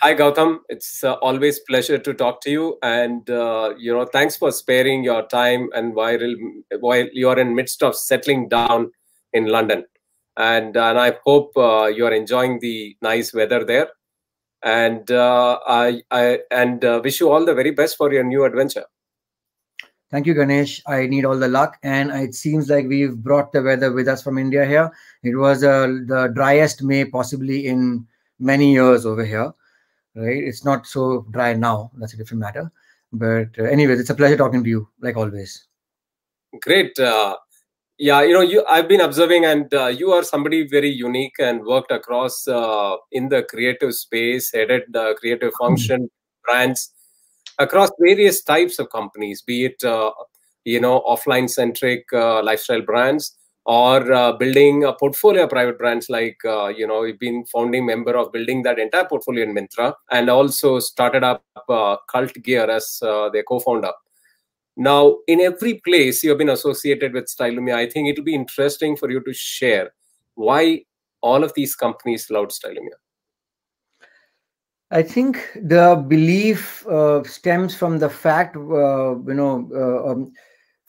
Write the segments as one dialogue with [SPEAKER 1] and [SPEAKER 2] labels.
[SPEAKER 1] Hi, Gautam. It's always pleasure to talk to you, and thanks for sparing your time and while you're in midst of settling down in London, and I hope you're enjoying the nice weather there, and I wish you all the very best for your new adventure.
[SPEAKER 2] Thank you, Ganesh. I need all the luck, and it seems like we've brought the weather with us from India here. It was the driest May possibly in many years over here. Right? It's not so dry now. That's a different matter. But anyways, it's a pleasure talking to you, like always.
[SPEAKER 1] Great. Yeah, I've been observing, and you are somebody very unique and worked across in the creative space, headed the creative function, brands across various types of companies, be it offline centric lifestyle brands or building a portfolio of private brands like we've been founding member of building that entire portfolio in Myntra, and also started up Cult Gear as their co-founder. Now, in every place you have been associated with Stylumia, I think it'll be interesting for you to share why all of these companies loved Stylumia.
[SPEAKER 2] I think the belief stems from the fact, from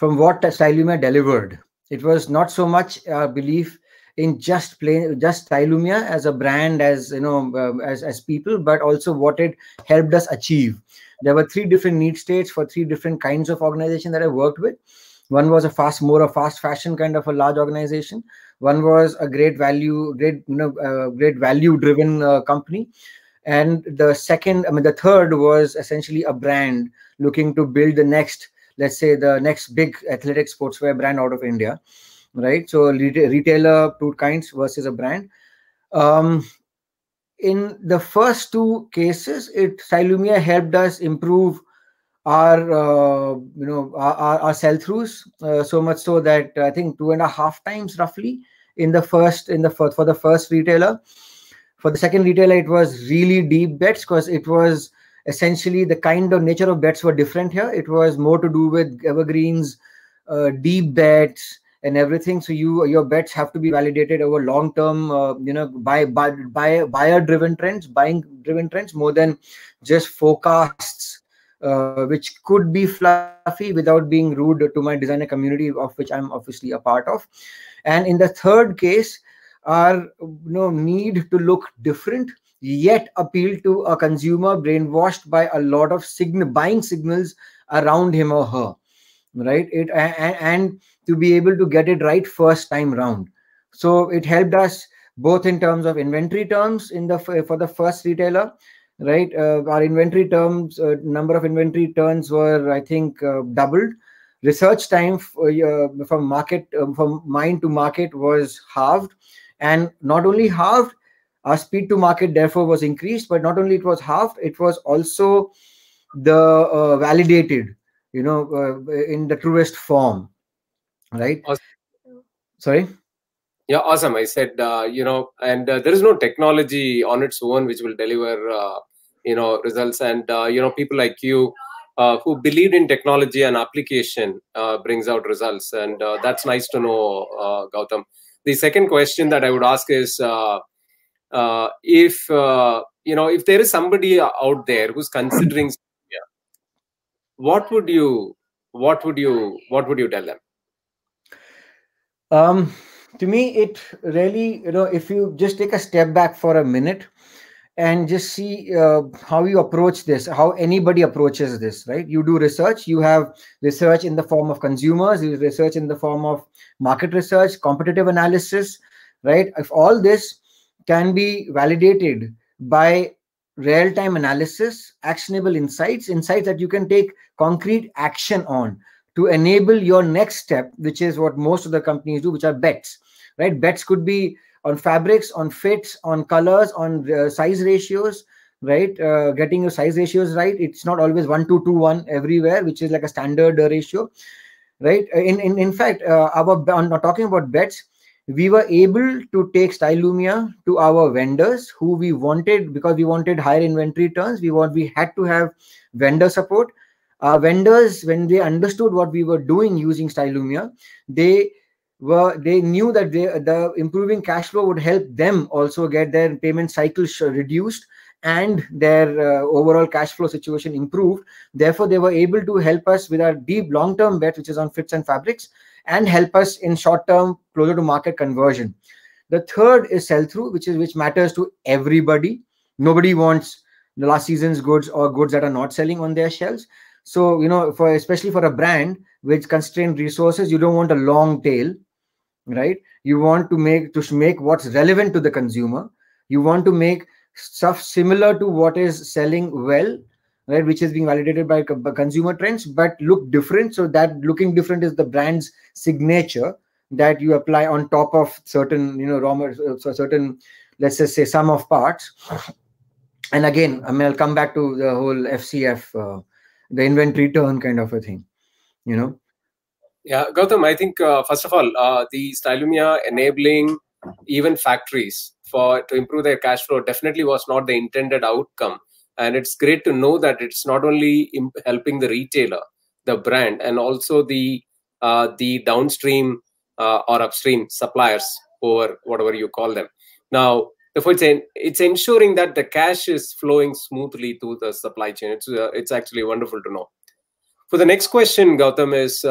[SPEAKER 2] what Stylumia delivered. It was not so much belief in just Stylumia as a brand, as as people, but also what it helped us achieve. There were three different need states for three different kinds of organization that I worked with. One was a fast fashion kind of a large organization. One was a great value driven company. And the third was essentially a brand looking to build the next, let's say, the next big athletic sportswear brand out of India, right? So retailer, two kinds versus a brand. In the first two cases, Stylumia helped us improve our our sell-throughs, so much so that I think 2.5 times roughly for the first retailer. For the second retailer, it was really deep bets because it was essentially the kind of nature of bets were different here. It was more to do with evergreens, deep bets, and everything. So your bets have to be validated over long term, by buyer-driven trends, buying-driven trends, more than just forecasts, which could be fluffy without being rude to my designer community, of which I'm obviously a part of. And in the third case, our need to look different yet appeal to a consumer brainwashed by a lot of buying signals around him or her, right? And to be able to get it right first time round. So it helped us both in terms of inventory terms for the first retailer, right? Our inventory terms, number of inventory turns were, I think, doubled. Research time from mind to market was halved. And not only halved, our speed to market therefore was increased, but not only it was halved, it was also the validated, in the truest form, right?
[SPEAKER 1] Awesome.
[SPEAKER 2] Sorry?
[SPEAKER 1] Yeah, awesome. I said, and there is no technology on its own which will deliver, results. And, people like you who believed in technology and application brings out results. And that's nice to know, Gautam. The second question that I would ask is, if there is somebody out there who's considering, what would you tell them?
[SPEAKER 2] To me, it really, if you just take a step back for a minute and just see how you approach this, how anybody approaches this, right? You do research, you have research in the form of consumers, you research in the form of market research, competitive analysis, right? If all this can be validated by real-time analysis, actionable insights that you can take concrete action on to enable your next step, which is what most of the companies do, which are bets, right? Bets could be on fabrics, on fits, on colors, on size ratios, right? Getting your size ratios right. It's not always 1:2:1 everywhere, which is like a standard ratio, right? In fact, talking about bets, we were able to take Stylumia to our vendors who we wanted, because we wanted higher inventory turns. We had to have vendor support. Our vendors, when they understood what we were doing using Stylumia, they knew that the improving cash flow would help them also get their payment cycle reduced and their overall cash flow situation improved. Therefore, they were able to help us with our deep long-term bet, which is on fits and fabrics, and help us in short-term closer to market conversion. The third is sell-through, which matters to everybody. Nobody wants the last season's goods or goods that are not selling on their shelves. So, especially for a brand with constrained resources, you don't want a long tail, right? You want to make what's relevant to the consumer. You want to make stuff similar to what is selling well, right, which is being validated by consumer trends, but look different. So that looking different is the brand's signature that you apply on top of certain, certain, let's just say, sum of parts. And again, I mean, I'll come back to the whole FCF, the inventory turn kind of a thing,
[SPEAKER 1] Yeah, Gautam, I think first of all, the Stylumia enabling even factories to improve their cash flow definitely was not the intended outcome. And it's great to know that it's not only helping the retailer, the brand, and also the downstream or upstream suppliers, or whatever you call them. Now, it's ensuring that the cash is flowing smoothly through the supply chain. It's actually wonderful to know. For the next question, Gautam, is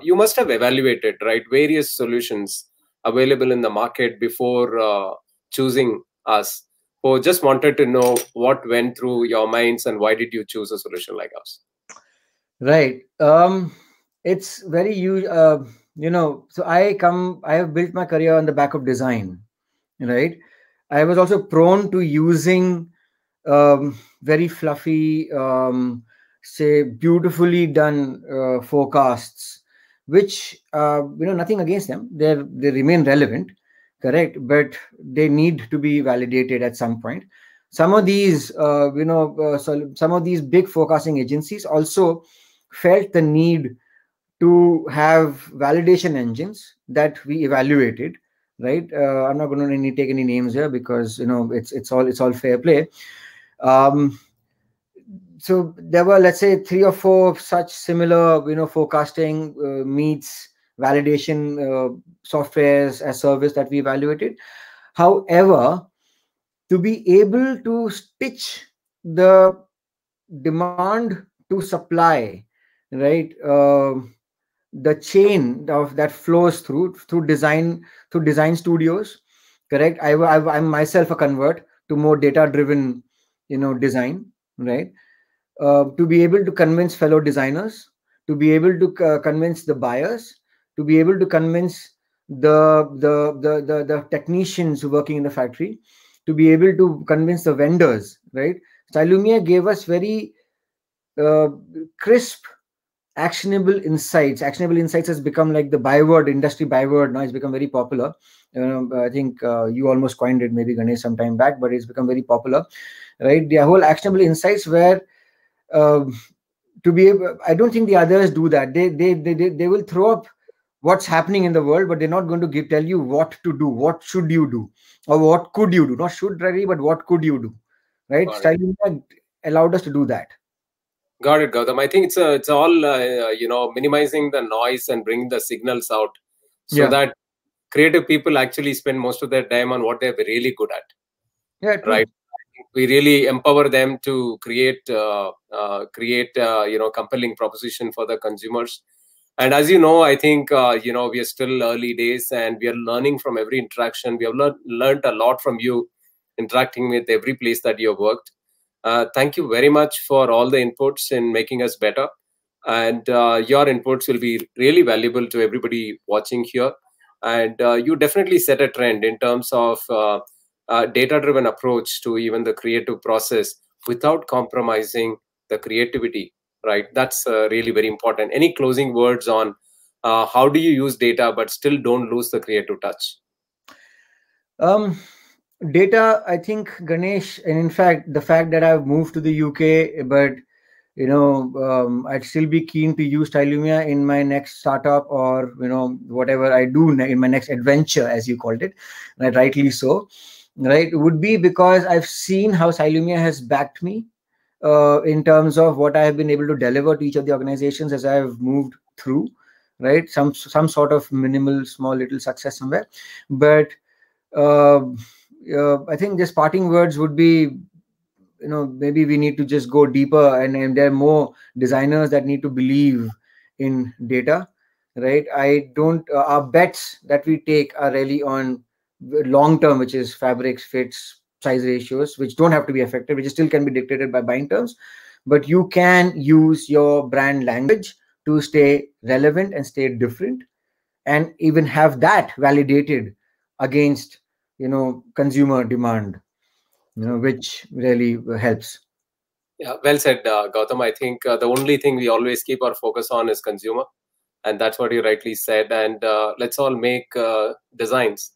[SPEAKER 1] you must have evaluated, right, various solutions available in the market before choosing us. So just wanted to know what went through your minds and why did you choose a solution like us?
[SPEAKER 2] Right. It's very huge. So I have built my career on the back of design, right? I was also prone to using very fluffy, say beautifully done forecasts, which nothing against them. They remain relevant, correct, but they need to be validated at some point. Some of these some of these big forecasting agencies also felt the need to have validation engines that we evaluated, right? I'm not going to take any names here because it's all fair play. So there were, let's say, 3 or 4 such similar forecasting meets validation softwares as service that we evaluated. However, to be able to stitch the demand to supply, right, the chain of that flows through design studios, correct. I'm myself a convert to more data driven design, right. To be able to convince fellow designers, to be able to convince the buyers, to be able to convince the technicians working in the factory, to be able to convince the vendors, right. Stylumia gave us very crisp, actionable insights. Actionable insights has become like the byword, industry byword. Now it's become very popular. I think you almost coined it, maybe Ganesh, some time back, but it's become very popular, right? The whole actionable insights where to be able, I don't think the others do that. They will throw up what's happening in the world, but they're not going to tell you what to do, what should you do, or what could you do. Not should really, but what could you do, right? Stylumia allowed us to do that.
[SPEAKER 1] Got it, Gautam. I think it's all minimizing the noise and bringing the signals out, so that creative people actually spend most of their time on what they're really good at.
[SPEAKER 2] Yeah, true.
[SPEAKER 1] Right. We really empower them to create compelling proposition for the consumers. And as you know, I think we are still early days and we are learning from every interaction. We have learned a lot from you, interacting with every place that you have worked. Thank you very much for all the inputs in making us better. And your inputs will be really valuable to everybody watching here. And you definitely set a trend in terms of data-driven approach to even the creative process without compromising the creativity, right? That's really very important. Any closing words on how do you use data but still don't lose the creative touch?
[SPEAKER 2] Data, I think, Ganesh, and in fact, the fact that I've moved to the UK, but I'd still be keen to use Stylumia in my next startup or whatever I do in my next adventure, as you called it, right? Rightly so, right? Would be because I've seen how Stylumia has backed me in terms of what I have been able to deliver to each of the organizations as I have moved through, right? Some sort of minimal, small, little success somewhere, but I think just parting words would be maybe we need to just go deeper, and there are more designers that need to believe in data, right? I don't Our bets that we take are really on long term, which is fabrics, fits, size ratios, which don't have to be affected, which still can be dictated by buying terms, but you can use your brand language to stay relevant and stay different, and even have that validated against consumer demand, which really helps.
[SPEAKER 1] Yeah, well said, Gautam. I think the only thing we always keep our focus on is consumer, and that's what you rightly said. And let's all make designs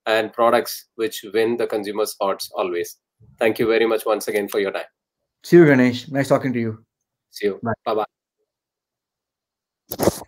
[SPEAKER 1] and products which win the consumer's hearts always. Thank you very much once again for your time.
[SPEAKER 2] See you, Ganesh. Nice talking to you.
[SPEAKER 1] See you.
[SPEAKER 2] Bye.
[SPEAKER 1] Bye bye.